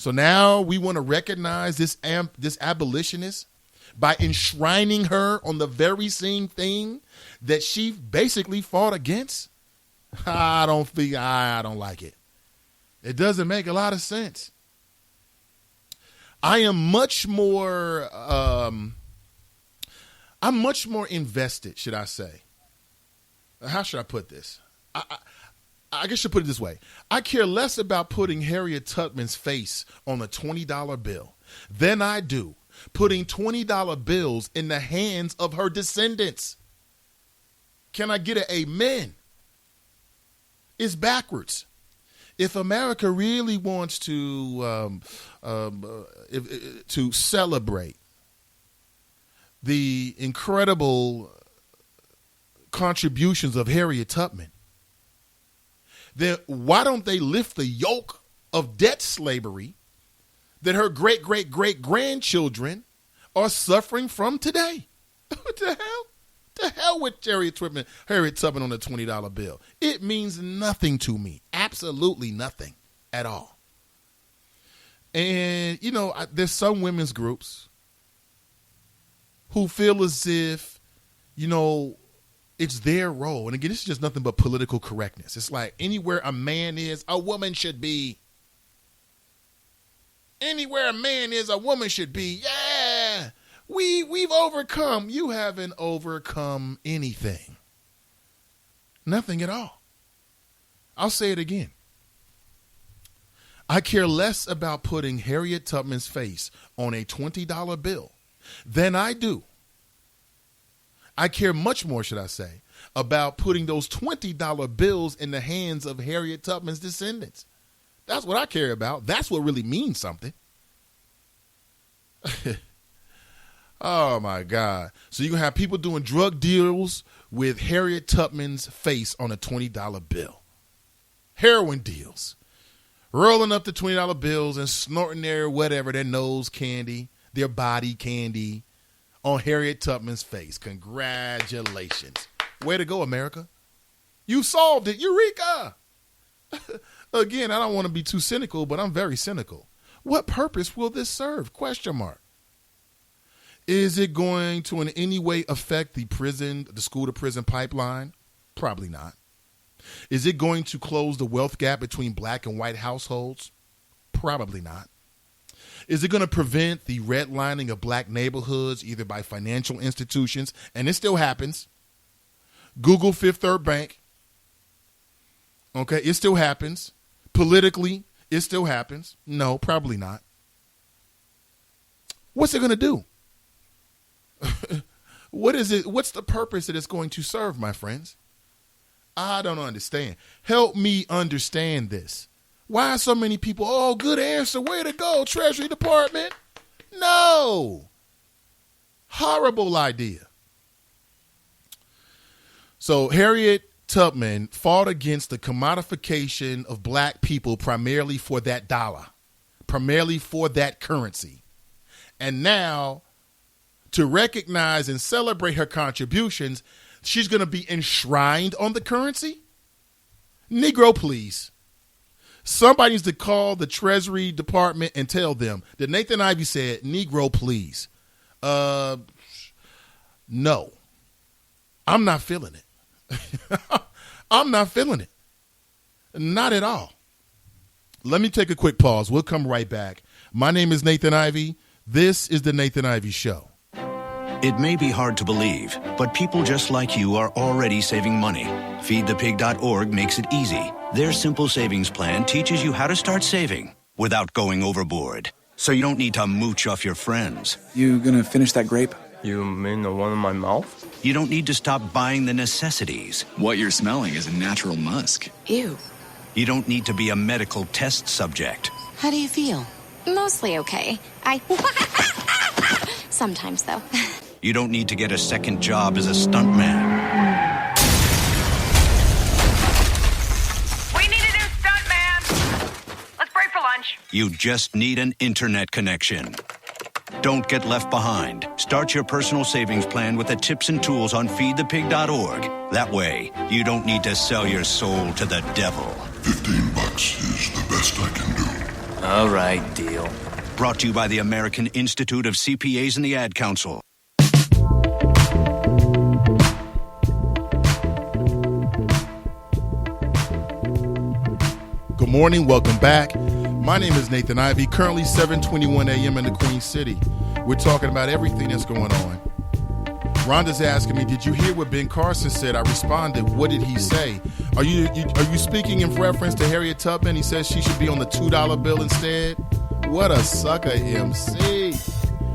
So now we want to recognize this abolitionist by enshrining her on the very same thing that she basically fought against. I don't like it. It doesn't make a lot of sense. I'm much more invested, should I say. How should I put this? I guess I should put it this way. I care less about putting Harriet Tubman's face on a $20 bill than I do putting $20 bills in the hands of her descendants. Can I get an amen? It's backwards. If America really wants to celebrate the incredible contributions of Harriet Tubman, then why don't they lift the yoke of debt slavery that her great-great-great-grandchildren are suffering from today? What the hell? The hell with Harriet Tubman on a $20 bill. It means nothing to me. Absolutely nothing at all. And, there's some women's groups who feel as if, it's their role. And again, this is just nothing but political correctness. It's like anywhere a man is, a woman should be. Anywhere a man is, a woman should be. Yeah. We've overcome. You haven't overcome anything. Nothing at all. I'll say it again. I care less about putting Harriet Tubman's face on a $20 bill than I do. I care much more, should I say, about putting those $20 bills in the hands of Harriet Tubman's descendants. That's what I care about. That's what really means something. Oh, my God. So you're going to have people doing drug deals with Harriet Tubman's face on a $20 bill. Heroin deals. Rolling up the $20 bills and snorting their nose candy, their body candy on Harriet Tubman's face. Congratulations. Way to go, America. You solved it. Eureka. Again, I don't want to be too cynical, but I'm very cynical. What purpose will this serve? Question mark. Is it going to in any way affect the school to prison pipeline? Probably not. Is it going to close the wealth gap between black and white households? Probably not. Is it going to prevent the redlining of black neighborhoods either by financial institutions? And it still happens. Google Fifth Third Bank. Okay, it still happens. Politically, it still happens. No, probably not. What's it going to do? What is it? What's the purpose that it's going to serve, my friends? I don't understand. Help me understand this. Why are so many people, oh, good answer, way to go, Treasury Department? No. Horrible idea. So Harriet Tubman fought against the commodification of black people primarily for that dollar, primarily for that currency. And now, to recognize and celebrate her contributions, she's going to be enshrined on the currency? Negro, please. Somebody needs to call the Treasury Department and tell them that Nathan Ivey said, Negro, please. No. I'm not feeling it. I'm not feeling it. Not at all. Let me take a quick pause. We'll come right back. My name is Nathan Ivey. This is the Nathan Ivey Show. It may be hard to believe, but people just like you are already saving money. FeedThePig.org makes it easy. Their simple savings plan teaches you how to start saving without going overboard. So you don't need to mooch off your friends. You gonna finish that grape? You mean the one in my mouth? You don't need to stop buying the necessities. What you're smelling is a natural musk. Ew. You don't need to be a medical test subject. How do you feel? Mostly okay. Sometimes, though. You don't need to get a second job as a stuntman. We need a new stuntman. Let's break for lunch. You just need an internet connection. Don't get left behind. Start your personal savings plan with the tips and tools on feedthepig.org. That way, you don't need to sell your soul to the devil. $15 is the best I can do. All right, deal. Brought to you by the American Institute of CPAs and the Ad Council. Good morning, welcome back. My name is Nathan Ivey, currently 7:21 a.m. in the Queen City. We're talking about everything that's going on. Rhonda's asking me, did you hear what Ben Carson said? I responded, what did he say? Are you speaking in reference to Harriet Tubman? He says she should be on the $2 bill instead. What a sucker MC.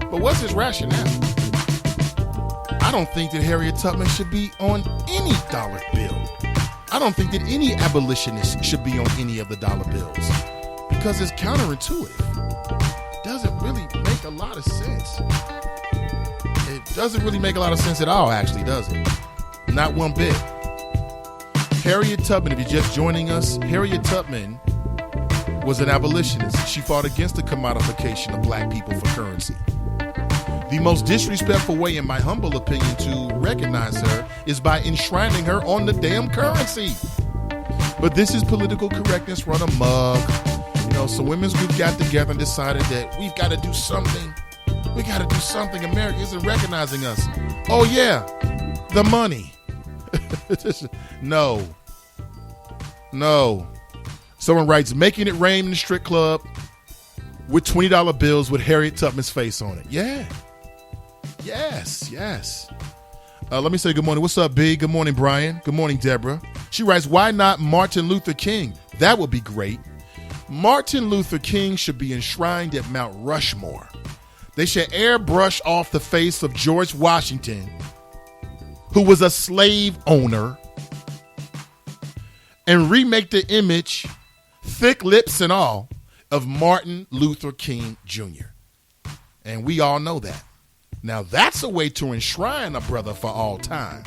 But what's his rationale? I don't think that Harriet Tubman should be on any dollar bill. I don't think that any abolitionist should be on any of the dollar bills because it's counterintuitive. It doesn't really make a lot of sense. It doesn't really make a lot of sense at all, actually, does it? Not one bit. Harriet Tubman, if you're just joining us, Harriet Tubman was an abolitionist. She fought against the commodification of black people for currency. The most disrespectful way, in my humble opinion, to recognize her is by enshrining her on the damn currency. But this is political correctness run amok. So women's group got together and decided that we've got to do something. We got to do something. America isn't recognizing us. Oh, yeah, the money. No. Someone writes, making it rain in the strip club with $20 bills with Harriet Tubman's face on it. Yeah. Yes. Let me say good morning. What's up, B? Good morning, Brian. Good morning, Deborah. She writes, why not Martin Luther King? That would be great. Martin Luther King should be enshrined at Mount Rushmore. They should airbrush off the face of George Washington, who was a slave owner, and remake the image, thick lips and all, of Martin Luther King Jr. And we all know that. Now that's a way to enshrine a brother for all time.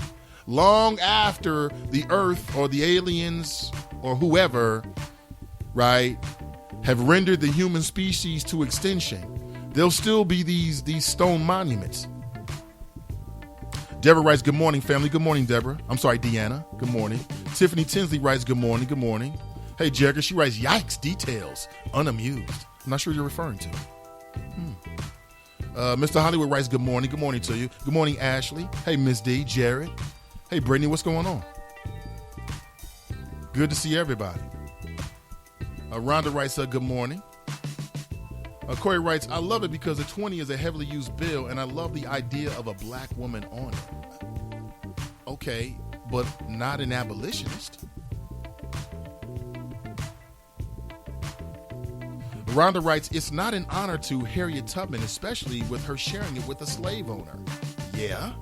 Long after the earth or the aliens or whoever, right, have rendered the human species to extinction, there'll still be these stone monuments. Deborah writes, good morning, family. Good morning, Deborah. I'm sorry, Deanna. Good morning. Tiffany Tinsley writes, good morning. Good morning. Hey, Jerica, she writes, yikes, details. Unamused. I'm not sure you're referring to. Mr. Hollywood writes, good morning. Good morning to you. Good morning, Ashley. Hey, Miss D, Jared. Hey, Brittany, what's going on? Good to see everybody. Rhonda writes, good morning. Corey writes, I love it because the 20 is a heavily used bill, and I love the idea of a black woman on it. Okay, but not an abolitionist. Rhonda writes, it's not an honor to Harriet Tubman, especially with her sharing it with a slave owner. Yeah.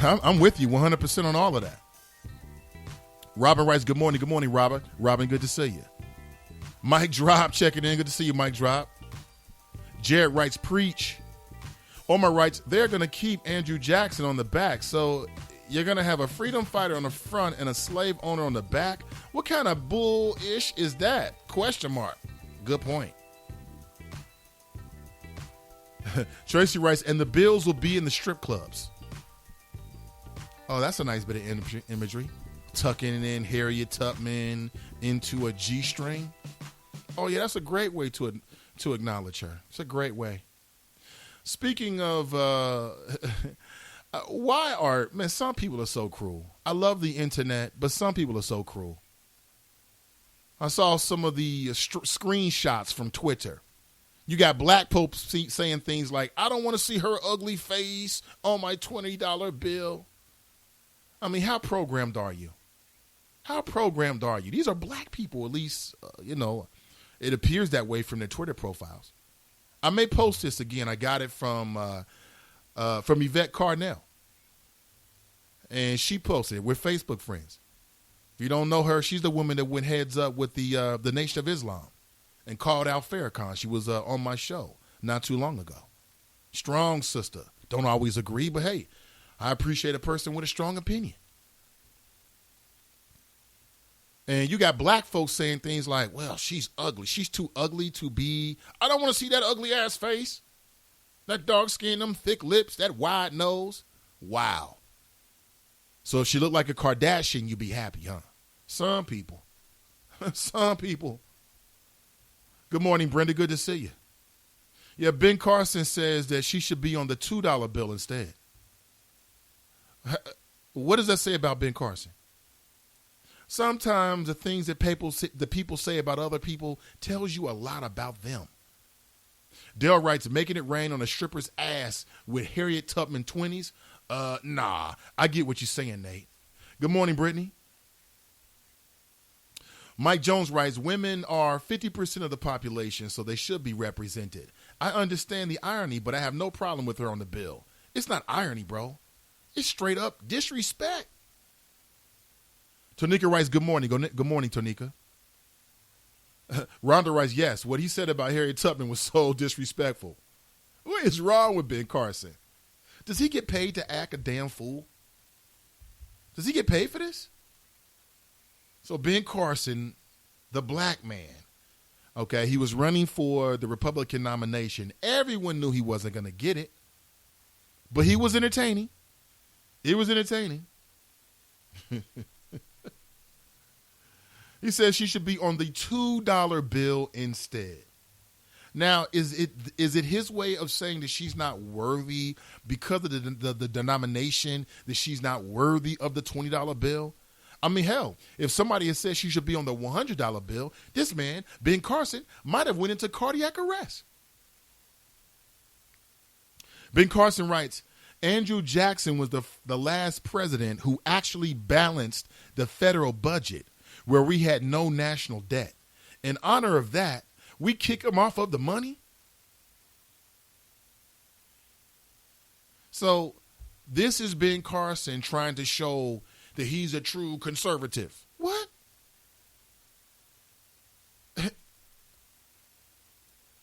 I'm with you 100% on all of that. Robin writes, good morning. Good morning, Robin. Robin, good to see you. Mike Drop checking in. Good to see you, Mike Drop. Jared writes, preach. Omar writes, they're going to keep Andrew Jackson on the back. So you're going to have a freedom fighter on the front and a slave owner on the back? What kind of bullish is that? Question mark. Good point. Tracy writes, and the bills will be in the strip clubs. Oh, that's a nice bit of imagery. Tucking in Harriet Tubman into a G-string. Oh, yeah, that's a great way to acknowledge her. It's a great way. Speaking of, some people are so cruel. I love the internet, but some people are so cruel. I saw some of the screenshots from Twitter. You got black popes saying things like, I don't want to see her ugly face on my $20 bill. I mean, how programmed are you? How programmed are you? These are black people, at least, it appears that way from their Twitter profiles. I may post this again. I got it from Yvette Carnell. And she posted it. We're Facebook friends. If you don't know her, she's the woman that went heads up with the Nation of Islam and called out Farrakhan. She was on my show not too long ago. Strong sister. Don't always agree, but hey, I appreciate a person with a strong opinion. And you got black folks saying things like, well, she's ugly. She's too ugly to be. I don't want to see that ugly ass face. That dark skin, them thick lips, that wide nose. Wow. So if she looked like a Kardashian, you'd be happy, huh? Some people. Some people. Good morning, Brenda. Good to see you. Yeah, Ben Carson says that she should be on the $2 bill instead. What does that say about Ben Carson? Sometimes the things that people say about other people tells you a lot about them. Dale writes, making it rain on a stripper's ass with Harriet Tubman 20s? Nah, I get what you're saying, Nate. Good morning, Brittany. Mike Jones writes, women are 50% of the population, so they should be represented. I understand the irony, but I have no problem with her on the bill. It's not irony, bro. It's straight up disrespect. Tonika writes, good morning. Good morning, Tonika. Rhonda writes, yes, what he said about Harriet Tubman was so disrespectful. What is wrong with Ben Carson? Does he get paid to act a damn fool? Does he get paid for this? So Ben Carson, the black man, okay, he was running for the Republican nomination. Everyone knew he wasn't going to get it, but he was entertaining. It was entertaining. He says she should be on the $2 bill instead. Now, is it his way of saying that she's not worthy because of the denomination, that she's not worthy of the $20 bill? I mean, hell, if somebody had said she should be on the $100 bill, this man, Ben Carson, might have went into cardiac arrest. Ben Carson writes, Andrew Jackson was the last president who actually balanced the federal budget where we had no national debt. In honor of that, we kick him off of the money? So this is Ben Carson trying to show that he's a true conservative. What?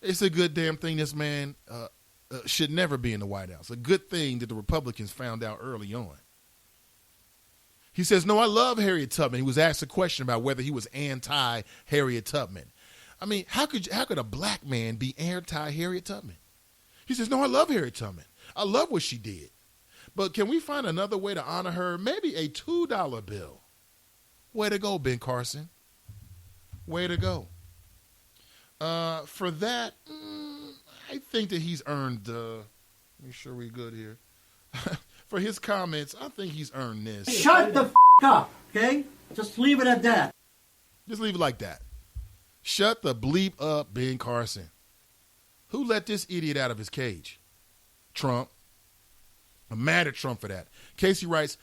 It's a good damn thing this man should never be in the White House. A good thing that the Republicans found out early on. He says, no, I love Harriet Tubman. He was asked a question about whether he was anti-Harriet Tubman. I mean, how could a black man be anti-Harriet Tubman? He says, no, I love Harriet Tubman. I love what she did. But can we find another way to honor her? Maybe a $2 bill. Way to go, Ben Carson. Way to go. For that, I think that he's earned, make sure we're good here. For his comments, I think he's earned this. Shut the up, okay? Just leave it at that. Just leave it like that. Shut the bleep up, Ben Carson. Who let this idiot out of his cage? Trump. I'm mad at Trump for that. Casey writes,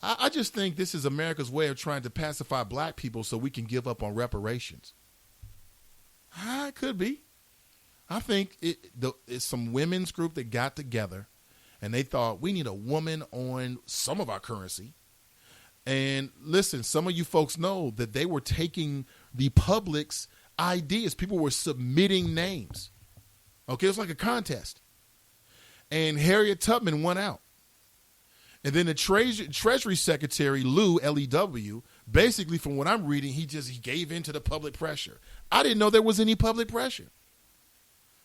I just think this is America's way of trying to pacify black people so we can give up on reparations. It could be. I think it's some women's group that got together and they thought we need a woman on some of our currency. And listen, some of you folks know that they were taking the public's ideas. People were submitting names. Okay, it was like a contest. And Harriet Tubman won out. And then the Treasury Secretary, Lou, L-E-W, basically from what I'm reading, he gave in to the public pressure. I didn't know there was any public pressure.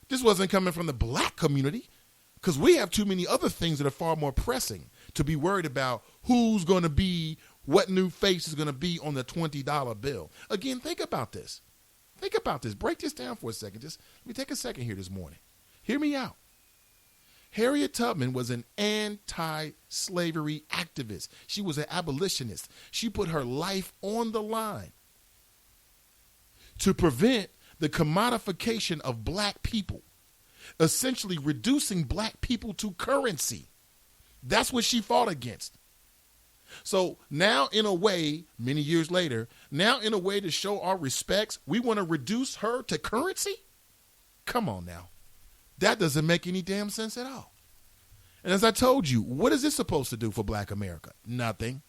This wasn't coming from the black community because we have too many other things that are far more pressing to be worried about who's going to be, what new face is going to be on the $20 bill. Again, think about this. Think about this. Break this down for a second. Just let me take a second here this morning. Hear me out. Harriet Tubman was an anti-slavery activist. She was an abolitionist. She put her life on the line to prevent the commodification of black people, essentially reducing black people to currency. That's what she fought against. So now, in a way, many years later, now in a way to show our respects, we want to reduce her to currency? Come on now. That doesn't make any damn sense at all. And as I told you, what is this supposed to do for black America? Nothing.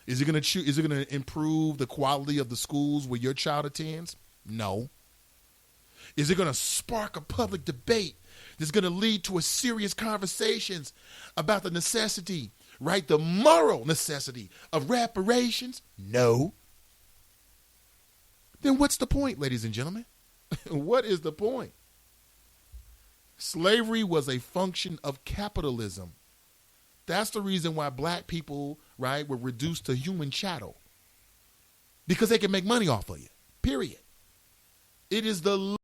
Is it going to improve the quality of the schools where your child attends? No. Is it going to spark a public debate that's going to lead to a serious conversations about the necessity, right, the moral necessity of reparations? No. Then what's the point, ladies and gentlemen? What is the point? Slavery was a function of capitalism. That's the reason why black people, right, were reduced to human chattel. Because they can make money off of you, period. It is the